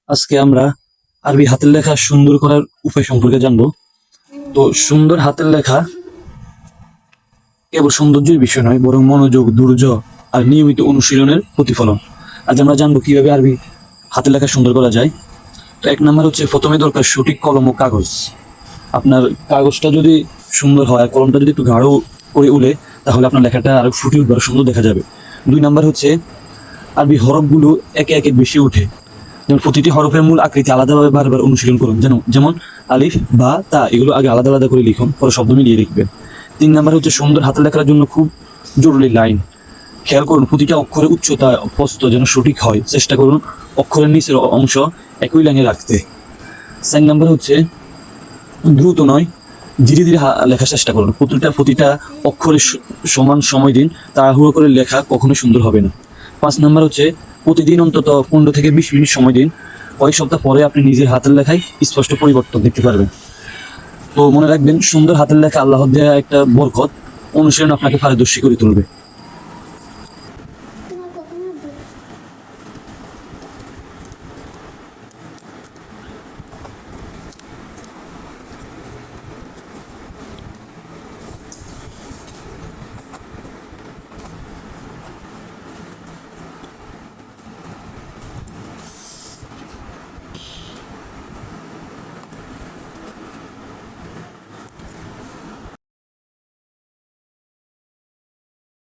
আজকে আমরা আরবি হাতের লেখা সুন্দর করার উপায় সম্পর্কে জানবো। তো সুন্দর হাতের লেখা কেবল সৌন্দর্যের বিষয় নয়, বরং মনোযোগ, ধৈর্য আর নিয়মিত অনুশীলনের প্রতিফলন। আজ আমরা জানবো কিভাবে আরবি হাতের লেখা সুন্দর করা যায়। তো এক নম্বর হচ্ছে, প্রথমে দরকার সঠিক কলম ও কাগজ। আপনার কাগজটা যদি সুন্দর হয়, কলমটা যদি একটু গাঢ় করে উঠে, তাহলে আপনার লেখাটা আরো ফুটে উঠবে, আরো সুন্দর দেখা যাবে। দুই নাম্বার হচ্ছে, আরবি হরফগুলো একে একে বেশি উঠে। যেমন প্রতিটি হরফের মূল আকৃতি আলাদাভাবে বারবার অনুশীলন করুন। যেমন আলিফ বা তা, এগুলো আগে আলাদা আলাদা করে লিখুন, পরে শব্দ মিলিয়ে লিখবেন। তিন নাম্বার হচ্ছে, সুন্দর হাতের লেখার জন্য খুব জরুরি লাইন। খেয়াল করুন প্রতিটা অক্ষরের উচ্চতা প্রস্থ যেন সঠিক হয়। চেষ্টা করুন অক্ষরের নিচের অংশ একই লাইনে রাখতে। চার নাম্বার হচ্ছে, দ্রুত নয়, ধীরে ধীরে লেখার চেষ্টা করুন। প্রতিটা অক্ষরে সমান সময় দিন। তাড়াহুড়ো করে লেখা কখনোই সুন্দর হবে না। পাঁচ নাম্বার হচ্ছে, প্রতিদিন অন্তত 15 থেকে 20 মিনিট সময় দিন। কয়েক সপ্তাহ পরে আপনি নিজের হাতের লেখায় স্পষ্ট পরিবর্তন দেখতে পারবেন। তো মনে রাখবেন, সুন্দর হাতের লেখা আল্লাহর দেয়া একটা বরকত। অনুশীলন আপনাকে পারদর্শী করে তুলবে।